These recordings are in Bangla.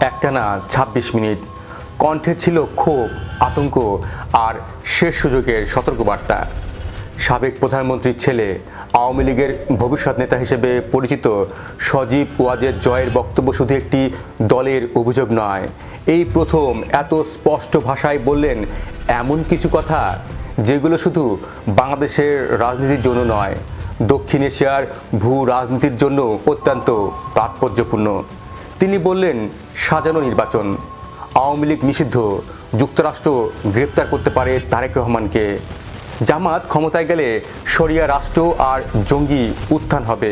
একটানা ২৬ মিনিট। কণ্ঠে ছিল ক্ষোভ, আতঙ্ক আর শেষ সুযোগের সতর্কবার্তা। সাবেক প্রধানমন্ত্রীর ছেলে, আওয়ামী লীগের ভবিষ্যৎ নেতা হিসেবে পরিচিত সজীব ওয়াজেদ জয়ের বক্তব্য শুধু একটি দলের অভিযোগ নয়, এই প্রথম এত স্পষ্ট ভাষায় বললেন এমন কিছু কথা যেগুলো শুধু বাংলাদেশের রাজনীতির জন্য নয়, দক্ষিণ এশিয়ার ভূ রাজনীতির জন্য অত্যন্ত তাৎপর্যপূর্ণ। তিনি বললেন, সাজানো নির্বাচন, আওয়ামী লীগ নিষিদ্ধ, যুক্তরাষ্ট্র গ্রেপ্তার করতে পারে তারেক রহমানকে, জামাত ক্ষমতায় গেলে শরিয়া রাষ্ট্র আর জঙ্গি উত্থান হবে।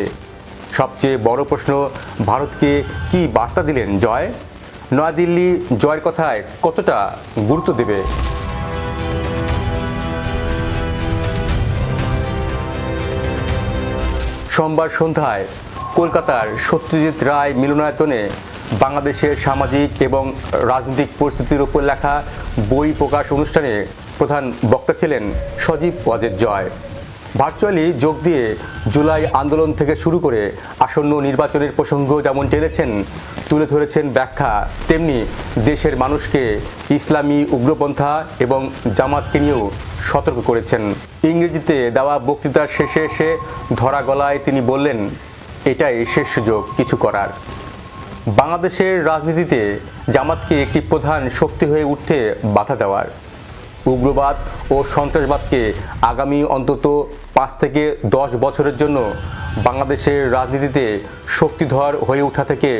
সবচেয়ে বড় প্রশ্ন, ভারতকে কি বার্তা দিলেন জয়? নয়াদিল্লি জয়ের কথায় কতটা গুরুত্ব দেবে? সোমবার সন্ধ্যায় কলকাতার সত্যজিৎ রায় মিলনায়তনে বাংলাদেশের সামাজিক এবং রাজনৈতিক পরিস্থিতির উপর লেখা বই প্রকাশ অনুষ্ঠানে প্রধান বক্তা ছিলেন সজীব ওয়াজেদ জয়। ভার্চুয়ালি যোগ দিয়ে জুলাই আন্দোলন থেকে শুরু করে আসন্ন নির্বাচনের প্রসঙ্গ যেমন টেনেছেন, তুলে ধরেছেন ব্যাখ্যা, তেমনি দেশের মানুষকে ইসলামী উগ্রপন্থা এবং জামাতকে নিয়েও সতর্ক করেছেন। ইংরেজিতে দেওয়া বক্তৃতার শেষে এসে ধরা গলায় তিনি বললেন, এটাই শেষ সুযোগ কিছু করার। বাংলাদেশের রাজনীতিতে জামাতকে একটি প্রধান শক্তি হয়ে উঠতে বাধা দেওয়ার, উগ্রবাদ ও সন্ত্রাসবাদকে আগামী অন্তত ৫ থেকে ১০ বছরের জন্য বাংলাদেশের রাজনীতিতে শক্তিধর হয়ে ওঠা থেকে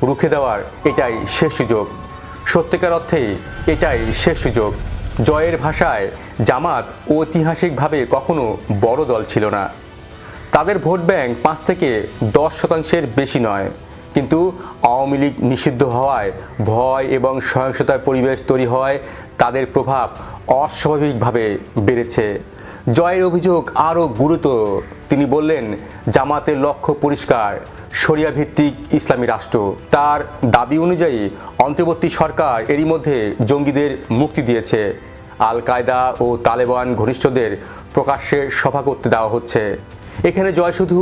রুখে দেওয়ার এটাই শেষ সুযোগ। সত্যিকার অর্থেই এটাই শেষ সুযোগ। জয়ের ভাষায়, জামাত ঐতিহাসিকভাবে কখনো বড় দল ছিল না। তাদের ভোট ব্যাংক ৫ থেকে ১০% বেশি নয়, কিন্তু আওয়ামী লীগ নিষিদ্ধ হওয়ায়, ভয় এবং সহিংসতার পরিবেশ তৈরি হওয়ায় তাদের প্রভাব অস্বাভাবিকভাবে বেড়েছে। জয়ের অভিযোগ আরও গুরুতর। তিনি বললেন, জামাতের লক্ষ্য পরিষ্কার, শরিয়া ভিত্তিক ইসলামী রাষ্ট্র। তার দাবি অনুযায়ী অন্তর্বর্তী সরকার এরই মধ্যে জঙ্গিদের মুক্তি দিয়েছে। আল কায়দা ও তালেবান ঘনিষ্ঠদের প্রকাশ্যে সভা করতে দেওয়া হচ্ছে। এখানে জয় শুধু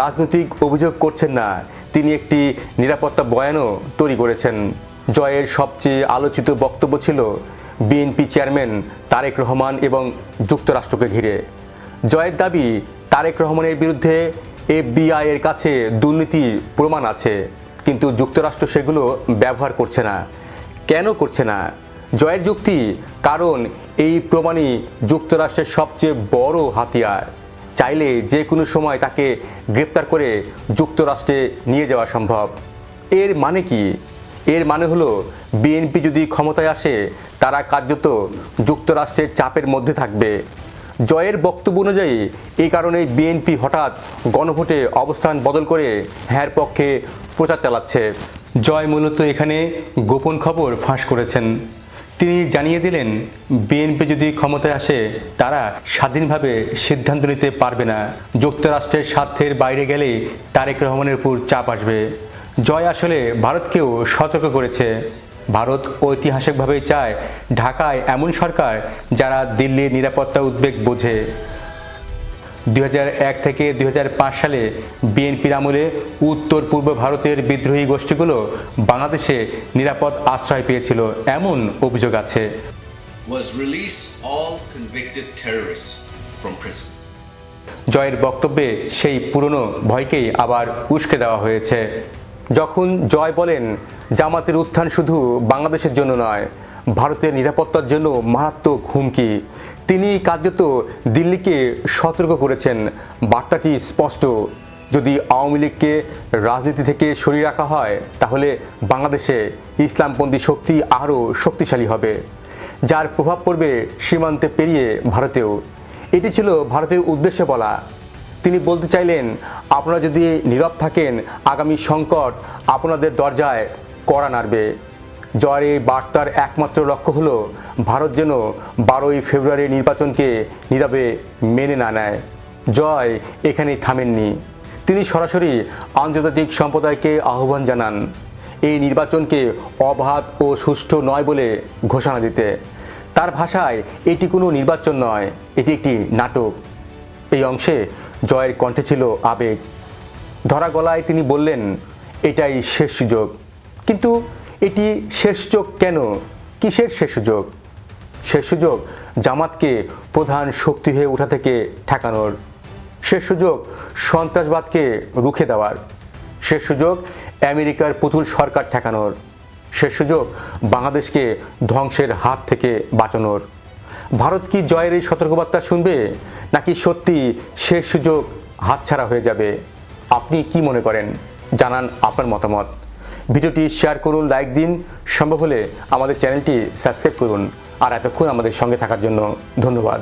রাজনৈতিক অভিযোগ করছেন না, তিনি একটি নিরাপত্তা বয়ানও তৈরি করেছেন। জয়ের সবচেয়ে আলোচিত বক্তব্য ছিল বিএনপি চেয়ারম্যান তারেক রহমান এবং যুক্তরাষ্ট্রকে ঘিরে। জয়ের দাবি, তারেক রহমানের বিরুদ্ধে FBI এর কাছে দুর্নীতির প্রমাণ আছে, কিন্তু যুক্তরাষ্ট্র সেগুলো ব্যবহার করছে না। কেন করছে না? জয়ের যুক্তি, কারণ এই প্রমাণই যুক্তরাষ্ট্রের সবচেয়ে বড় হাতিয়ার। চাইলে যে কোনো সময় তাকে গ্রেপ্তার করে যুক্তরাষ্ট্রে নিয়ে যাওয়া সম্ভব। এর মানে কি? এর মানে হলো, বিএনপি যদি ক্ষমতায় আসে, তারা কার্যত যুক্তরাষ্ট্রের চাপের মধ্যে থাকবে। জয়ের বক্তব্য অনুযায়ী এই কারণে বিএনপি হঠাৎ গণভোটে অবস্থান বদল করে হ্যাঁর পক্ষে প্রচার চালাচ্ছে। জয় মূলত এখানে গোপন খবর ফাঁস করেছেন। তিনি জানিয়ে দিলেন, বিএনপি যদি ক্ষমতায় আসে, তারা স্বাধীনভাবে সিদ্ধান্ত নিতে পারবে না। যুক্তরাষ্ট্রের স্বার্থের বাইরে গেলেই তারেক রহমানের উপর চাপ আসবে। জয় আসলে ভারতকেও সতর্ক করেছে। ভারত ঐতিহাসিকভাবেই চায় ঢাকায় এমন সরকার যারা দিল্লির নিরাপত্তা উদ্বেগ বোঝে। ২০০১ থেকে ২০০৫ সালে বিএনপির আমলে উত্তর পূর্ব ভারতের বিদ্রোহী গোষ্ঠীগুলো বাংলাদেশে নিরাপদ আশ্রয় পেয়েছিল, এমন অভিযোগ আছে। জয়ের বক্তব্যে সেই পুরনো ভয়কেই আবার উস্কে দেওয়া হয়েছে। যখন জয় বলেন, জামাতের উত্থান শুধু বাংলাদেশের জন্য নয়, ভারতের নিরাপত্তার জন্য মারাত্মক হুমকি, তিনি কার্যত দিল্লিকে সতর্ক করেছেন। বার্তাটি স্পষ্ট, যদি আওয়ামী লীগকে রাজনীতি থেকে সরিয়ে রাখা হয়, তাহলে বাংলাদেশে ইসলামপন্থী শক্তি আরও শক্তিশালী হবে, যার প্রভাব পড়বে সীমান্তে পেরিয়ে ভারতেও। এটি ছিল ভারতের উদ্দেশ্যে বলা। তিনি বলতে চাইলেন, আপনারা যদি নীরব থাকেন, আগামী সংকট আপনাদের দরজায় কড়া নাড়বে। জয়ের এই বার্তার একমাত্র লক্ষ্য হলো, ভারত যেন 12ই ফেব্রুয়ারি নির্বাচনকে নীরবে মেনে না নেয়। জয় এখানেই থামেননি। তিনি সরাসরি আন্তর্জাতিক সম্প্রদায়কে আহ্বান জানান এই নির্বাচনকে অবাধ ও সুষ্ঠু নয় বলে ঘোষণা দিতে। তার ভাষায়, এটি কোনো নির্বাচন নয়, এটি একটি নাটক। এই অংশে জয়ের কণ্ঠে ছিল আবেগ। ধরা গলায় তিনি বললেন, এটাই শেষ সুযোগ। কিন্তু এটি শেষ সুযোগ কেন? কিসের শেষ সুযোগ? শেষ সুযোগ জামাতকে প্রধান শক্তি হয়ে ওঠা থেকে ঠেকানোর, শেষ সুযোগ সন্ত্রাসবাদকে রুখে দেওয়ার, শেষ সুযোগ আমেরিকার পুতুল সরকার ঠেকানোর, শেষ সুযোগ বাংলাদেশকে ধ্বংসের হাত থেকে বাঁচানোর। ভারত কি জয়ের এই সতর্কবার্তা শুনবে, নাকি সত্যি শেষ সুযোগ হাতছাড়া হয়ে যাবে? আপনি কি মনে করেন? জানান আপনার মতামত। ভিডিওটি শেয়ার করুন, লাইক দিন, সম্ভব হলে আমাদের চ্যানেলটি সাবস্ক্রাইব করুন। আর এতক্ষণ আমাদের সঙ্গে থাকার জন্য ধন্যবাদ।